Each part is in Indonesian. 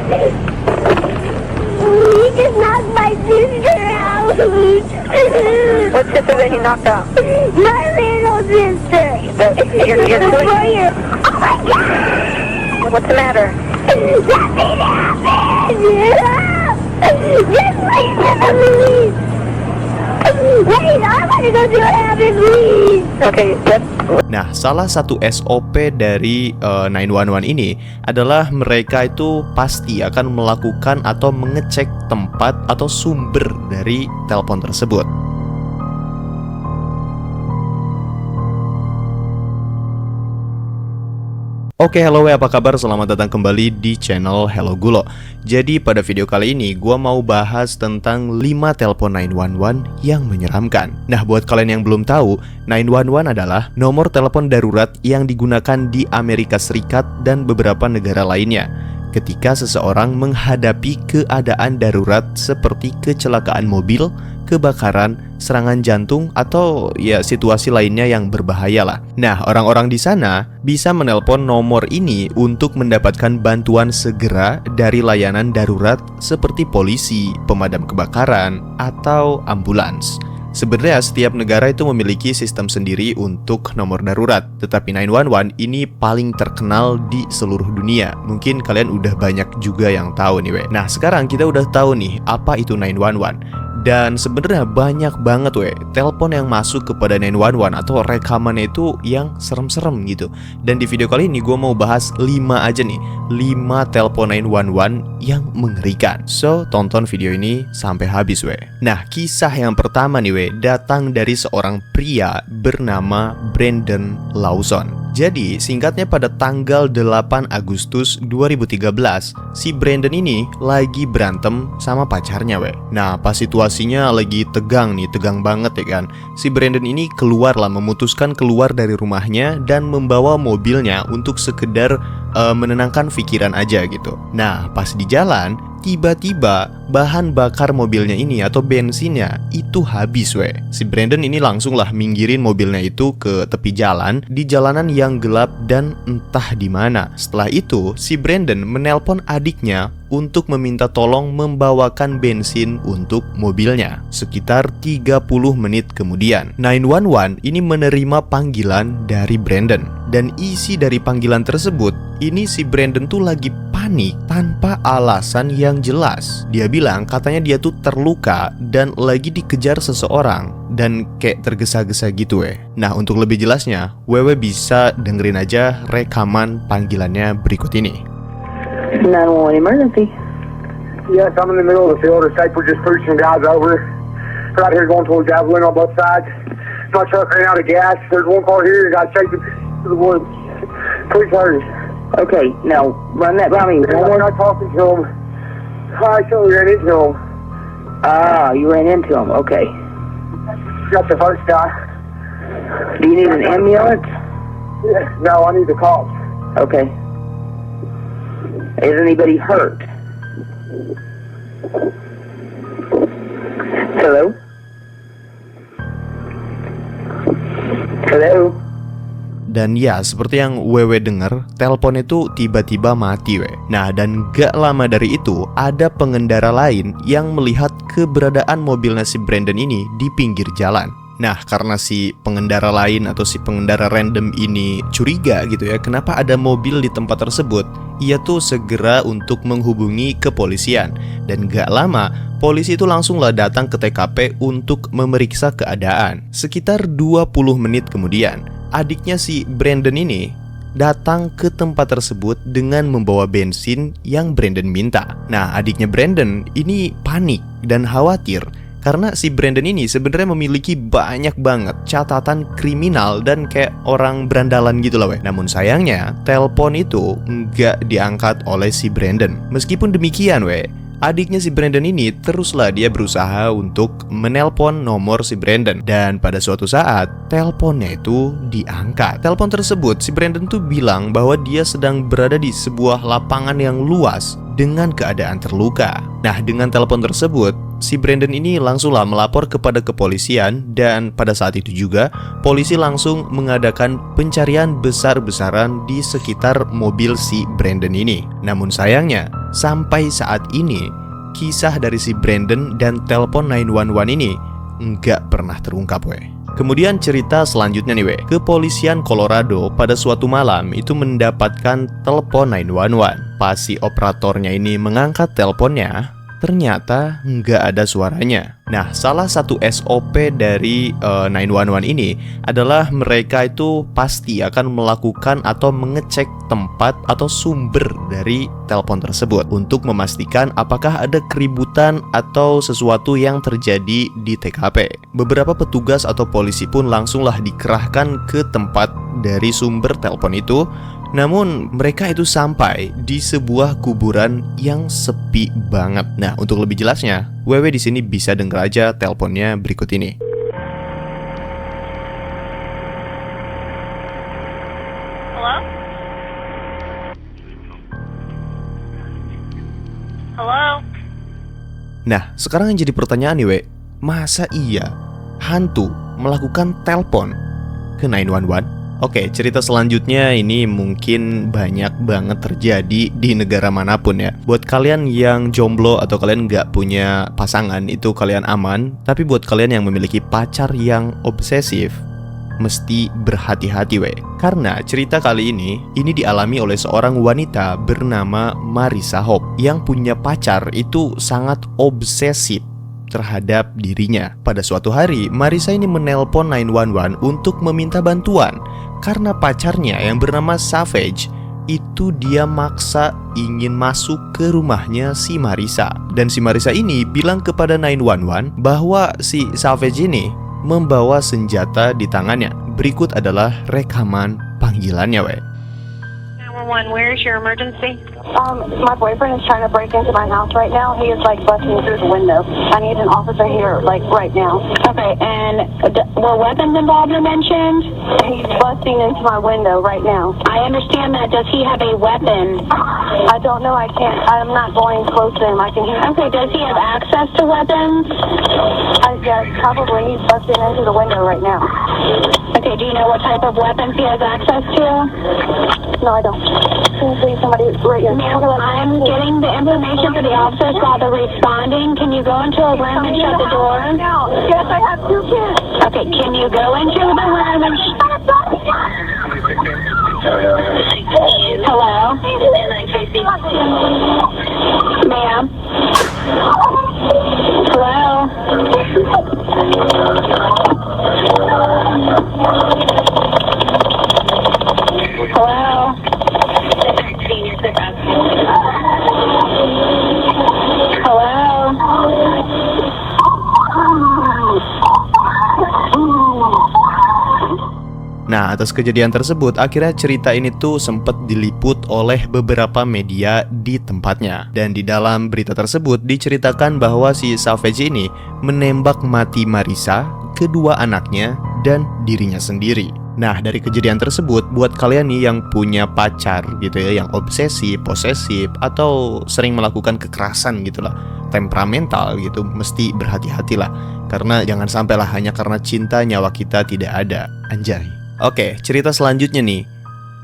He just knocked my sister out. What sister that he knocked out? My little sister. Your sister? Oh my God! What's the matter? Nothing happened! Just wait for the police! Wait, I want to go see what happened, please! Okay, that's... Nah, salah satu SOP dari 911 ini adalah mereka itu pasti akan melakukan atau mengecek tempat atau sumber dari telepon tersebut. Oke, halo, apa kabar? Selamat datang kembali di channel Hello Gulo. Jadi pada video kali ini gua mau bahas tentang 5 telepon 911 yang menyeramkan. Nah, buat kalian yang belum tahu, 911 adalah nomor telepon darurat yang digunakan di Amerika Serikat dan beberapa negara lainnya ketika seseorang menghadapi keadaan darurat seperti kecelakaan mobil, kebakaran, serangan jantung, atau ya situasi lainnya yang berbahaya lah. Nah, orang-orang di sana bisa menelpon nomor ini untuk mendapatkan bantuan segera dari layanan darurat seperti polisi, pemadam kebakaran, atau ambulans. Sebenarnya setiap negara itu memiliki sistem sendiri untuk nomor darurat, tetapi 911 ini paling terkenal di seluruh dunia. Mungkin kalian udah banyak juga yang tahu nih, weh. Nah, sekarang kita udah tahu nih apa itu 911. Dan sebenarnya banyak banget telepon yang masuk kepada 911 atau rekamannya itu yang serem-serem gitu. Dan di video kali ini gue mau bahas 5 aja nih, 5 telepon 911 yang mengerikan. So, tonton video ini sampai habis Nah, kisah yang pertama nih datang dari seorang pria bernama Brandon Lawson. Jadi, singkatnya pada tanggal 8 Agustus 2013, si Brandon ini lagi berantem sama pacarnya, Nah, pas situasinya lagi tegang nih, tegang banget ya kan. Si Brandon ini memutuskan keluar dari rumahnya dan membawa mobilnya untuk sekedar menenangkan pikiran aja gitu. Nah, pas di jalan, tiba-tiba bahan bakar mobilnya ini atau bensinnya itu habis Si Brandon ini langsunglah minggirin mobilnya itu ke tepi jalan di jalanan yang gelap dan entah di mana. Setelah itu, si Brandon menelpon adiknya untuk meminta tolong membawakan bensin untuk mobilnya. Sekitar 30 menit kemudian, 911 ini menerima panggilan dari Brandon. Dan isi dari panggilan tersebut, ini si Brandon tuh lagi panik tanpa alasan yang jelas. Dia bilang katanya dia tuh terluka dan lagi dikejar seseorang dan kayak tergesa-gesa gitu Nah, untuk lebih jelasnya, Wewe bisa dengerin aja rekaman panggilannya berikut ini. 911 emergency. Yes, I'm in the middle of the field. It's like we're just pushing some guys over. Right here going towards Javelin on both sides. My truck ran out of gas. There's one car here. Got chased to the woods. Please hurry. Okay, now run that by me. We're not talking to him. I actually ran into him. Ah, you ran into him. Okay. Got the first guy. Do you need an ambulance? Yeah, no, I need the cops. Okay. Is anybody hurt? Hello? Hello? Dan ya, seperti yang Wewe denger, telepon itu tiba-tiba mati Nah, dan gak lama dari itu, ada pengendara lain yang melihat keberadaan mobilnya si Brandon ini di pinggir jalan. Nah, karena si pengendara lain atau si pengendara random ini curiga gitu ya, kenapa ada mobil di tempat tersebut, ia tuh segera untuk menghubungi kepolisian. Dan gak lama, polisi itu langsunglah datang ke TKP untuk memeriksa keadaan. Sekitar 20 menit kemudian, adiknya si Brandon ini datang ke tempat tersebut dengan membawa bensin yang Brandon minta. Nah, adiknya Brandon ini panik dan khawatir karena si Brandon ini sebenarnya memiliki banyak banget catatan kriminal dan kayak orang berandalan gitu lah Namun sayangnya, telepon itu nggak diangkat oleh si Brandon. Meskipun demikian adiknya si Brandon ini teruslah dia berusaha untuk menelpon nomor si Brandon. Dan pada suatu saat, teleponnya itu diangkat. Telepon tersebut, si Brandon tuh bilang bahwa dia sedang berada di sebuah lapangan yang luas dengan keadaan terluka. Nah, dengan telepon tersebut, si Brandon ini langsunglah melapor kepada kepolisian. Dan pada saat itu juga, polisi langsung mengadakan pencarian besar-besaran di sekitar mobil si Brandon ini. Namun sayangnya, sampai saat ini kisah dari si Brandon dan telepon 911 ini nggak pernah terungkap, weh. Kemudian cerita selanjutnya nih, weh. Kepolisian Colorado pada suatu malam itu mendapatkan telepon 911. Pas si operatornya ini mengangkat teleponnya, ternyata nggak ada suaranya. Nah, salah satu SOP dari 911 ini adalah mereka itu pasti akan melakukan atau mengecek tempat atau sumber dari telepon tersebut untuk memastikan apakah ada keributan atau sesuatu yang terjadi di TKP. Beberapa petugas atau polisi pun langsunglah dikerahkan ke tempat dari sumber telepon itu. Namun mereka itu sampai di sebuah kuburan yang sepi banget. Nah, untuk lebih jelasnya, Wewe di sini bisa denger aja teleponnya berikut ini. Hello? Hello? Nah, sekarang yang jadi pertanyaan nih, We, masa iya hantu melakukan telepon ke 911? Oke, cerita selanjutnya ini mungkin banyak banget terjadi di negara manapun ya. Buat kalian yang jomblo atau kalian nggak punya pasangan, itu kalian aman. Tapi buat kalian yang memiliki pacar yang obsesif, mesti berhati-hati, we. Karena cerita kali ini dialami oleh seorang wanita bernama Marissa Hope yang punya pacar itu sangat obsesif terhadap dirinya. Pada suatu hari, Marissa ini menelpon 911 untuk meminta bantuan karena pacarnya yang bernama Savage itu dia maksa ingin masuk ke rumahnya si Marissa. Dan si Marissa ini bilang kepada 911 bahwa si Savage ini membawa senjata di tangannya. Berikut adalah rekaman panggilannya, we. 911, where is your emergency? My boyfriend is trying to break into my house right now. He is busting through the window. I need an officer here right now. Okay, and were weapons involved you mentioned? He's busting into my window right now. I understand that. Does he have a weapon? I don't know. I'm not going close to him. I can hear. Okay, does he have access to weapons? Yes, probably. He's busting into the window right now. Okay, do you know what type of weapons he has access to? No, I don't. Please, somebody right here. Ma'am, I'm getting the information for the officers while they're responding. Can you go into a room and shut the door? No. Yes, I have 2 kids. Okay, can you go into the room and Hello? Ma'am? Hello? Hello? Nah, atas kejadian tersebut, akhirnya cerita ini tuh sempat diliput oleh beberapa media di tempatnya. Dan di dalam berita tersebut diceritakan bahwa si Savage ini menembak mati Marissa, kedua anaknya, dan dirinya sendiri. Nah, dari kejadian tersebut, buat kalian nih yang punya pacar gitu ya, yang obsesi, posesif, atau sering melakukan kekerasan gitulah, temperamental gitu, mesti berhati-hatilah. Karena jangan sampailah hanya karena cinta nyawa kita tidak ada. Anjay. Oke, cerita selanjutnya nih.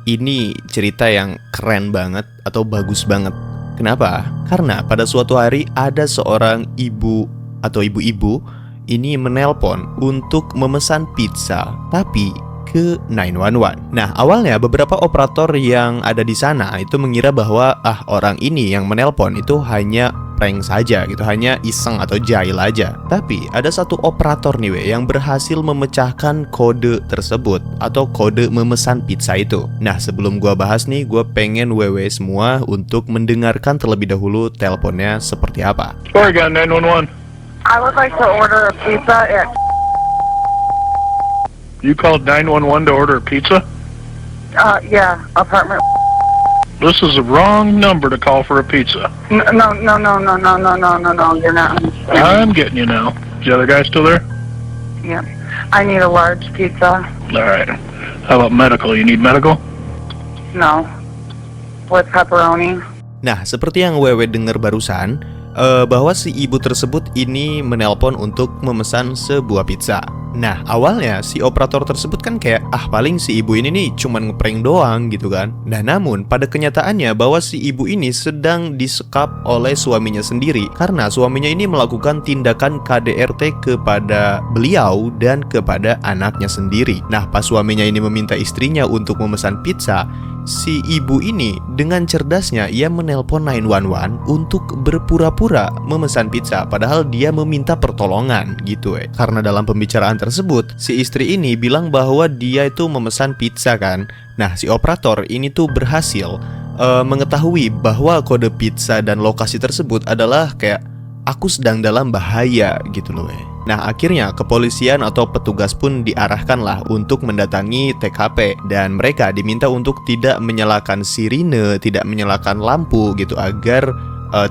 Ini cerita yang keren banget atau bagus banget. Kenapa? Karena pada suatu hari ada seorang ibu atau ibu-ibu ini menelpon untuk memesan pizza, tapi ke 911. Nah, awalnya beberapa operator yang ada di sana itu mengira bahwa orang ini yang menelpon itu hanya prank saja gitu, hanya iseng atau jahil aja. Tapi ada satu operator nih, we, yang berhasil memecahkan kode tersebut atau kode memesan pizza itu. Nah, sebelum gua bahas nih, gua pengen wewe semua untuk mendengarkan terlebih dahulu teleponnya seperti apa. Oregon 911. I would like to order a pizza at You called 911 to order a pizza? yeah, apartment. This is the wrong number to call for a pizza. No, you're not. I'm getting you now. Is the other guy still there? Yeah. I need a large pizza. All right. How about medical? You need medical? No. With pepperoni. Nah, seperti yang Wewe dengar barusan, bahwa si ibu tersebut ini menelpon untuk memesan sebuah pizza. Nah, awalnya si operator tersebut kan kayak, paling si ibu ini nih cuman ngeprank doang gitu kan. Nah, namun pada kenyataannya bahwa si ibu ini sedang disekap oleh suaminya sendiri karena suaminya ini melakukan tindakan KDRT kepada beliau dan kepada anaknya sendiri. Nah, pas suaminya ini meminta istrinya untuk memesan pizza, si ibu ini dengan cerdasnya ia menelpon 911 untuk berpura-pura memesan pizza padahal dia meminta pertolongan gitu Karena dalam pembicaraan tersebut si istri ini bilang bahwa dia itu memesan pizza kan. Nah, si operator ini tuh berhasil mengetahui bahwa kode pizza dan lokasi tersebut adalah kayak aku sedang dalam bahaya gitu loh Nah, akhirnya kepolisian atau petugas pun diarahkanlah untuk mendatangi TKP dan mereka diminta untuk tidak menyalakan sirine, tidak menyalakan lampu gitu agar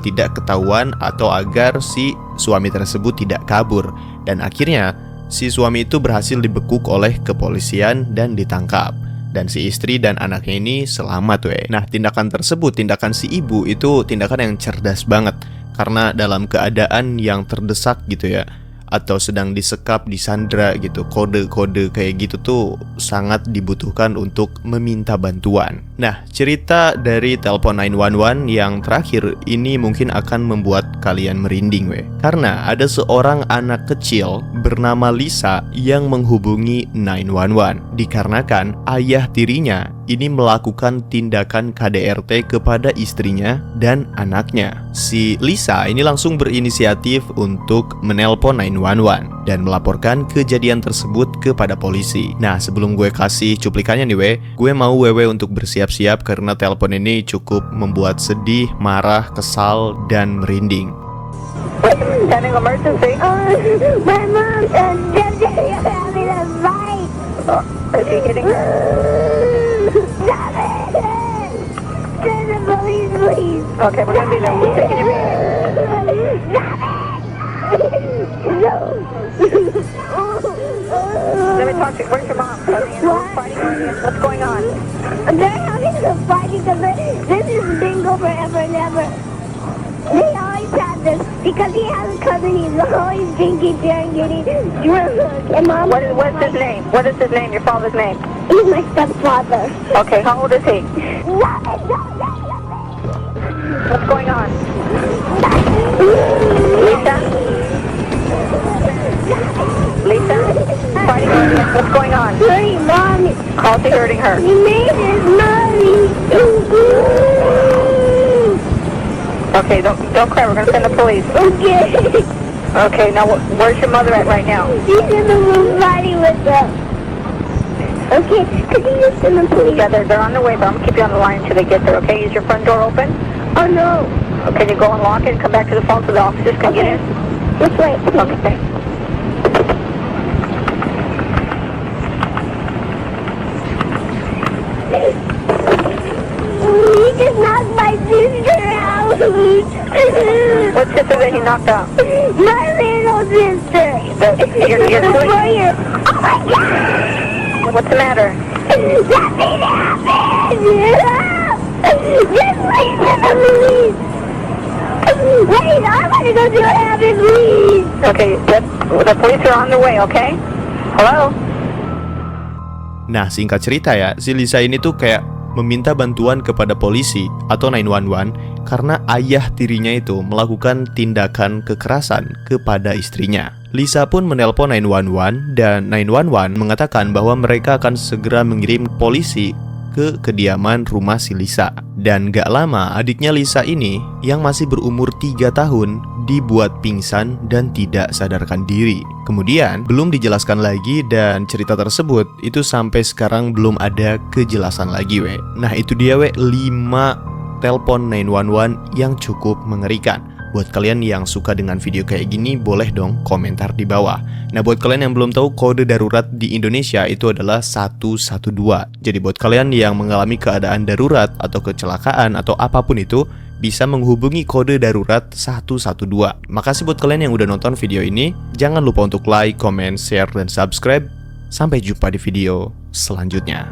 tidak ketahuan atau agar si suami tersebut tidak kabur. Dan akhirnya si suami itu berhasil dibekuk oleh kepolisian dan ditangkap. Dan si istri dan anaknya ini selamat Nah, tindakan tersebut, tindakan si ibu itu tindakan yang cerdas banget karena dalam keadaan yang terdesak gitu ya, atau sedang disekap, disandra gitu, kode-kode kayak gitu tuh sangat dibutuhkan untuk meminta bantuan. Nah, cerita dari telepon 911 yang terakhir ini mungkin akan membuat kalian merinding karena ada seorang anak kecil bernama Lisa yang menghubungi 911 dikarenakan ayah tirinya ini melakukan tindakan KDRT kepada istrinya dan anaknya. Si Lisa ini langsung berinisiatif untuk menelpon 911 dan melaporkan kejadian tersebut kepada polisi. Nah, sebelum gue kasih cuplikannya nih gue mau Wewe untuk bersiap-siap karena telepon ini cukup membuat sedih, marah, kesal, dan merinding. Sending emergency. My mom and Daddy are having a fight. Is he hitting her? Stop it! Send the police, please. Okay, we're gonna be there. We'll take you No. Let me talk to you. Where's your mom? Are they in What? fighting? What's going on? They're having a fight because this is bingo forever and ever. They always have this because he has a cousin. He's always drinking beer and getting drunk. And Mom, What's his name? What is his name? Your father's name? he's my stepfather. Okay, how old is he? Stop it! What's going on? Lisa? Lisa? Fighting on you. What's going on? Hurry, Mommy. How's he hurting her? He made his mommy. Okay, don't cry. We're gonna send the police. Okay. Okay, now where's your mother at right now? He's in the room fighting with them. Okay, could you just send the police? Yeah, they're on their way, but I'm gonna keep you on the line until they get there, okay? Is your front door open? Oh, no. Can you go and lock it and come back to the phone so the officers can get in? This way, please. Okay, thanks. He just knocked my sister out. What sister that he knocked out? My little sister. You're doing- Oh, my God. What's the matter? Nothing happened. Just wait for the police. Wait, I want to go see what happened, please. Okay, the police are on their way, okay? Hello? Nah, singkat cerita ya, si Lisa ini tuh kayak meminta bantuan kepada polisi atau 911 karena ayah tirinya itu melakukan tindakan kekerasan kepada istrinya. Lisa pun menelpon 911 dan 911 mengatakan bahwa mereka akan segera mengirim polisi ke kediaman rumah si Lisa. Dan gak lama adiknya Lisa ini yang masih berumur 3 tahun dibuat pingsan dan tidak sadarkan diri. Kemudian belum dijelaskan lagi dan cerita tersebut itu sampai sekarang belum ada kejelasan lagi Nah itu dia 5 telepon 911 yang cukup mengerikan. Buat kalian yang suka dengan video kayak gini, boleh dong komentar di bawah. Nah, buat kalian yang belum tahu, kode darurat di Indonesia itu adalah 112. Jadi buat kalian yang mengalami keadaan darurat atau kecelakaan atau apapun itu, bisa menghubungi kode darurat 112. Makasih buat kalian yang udah nonton video ini. Jangan lupa untuk like, comment, share, dan subscribe. Sampai jumpa di video selanjutnya.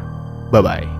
Bye-bye.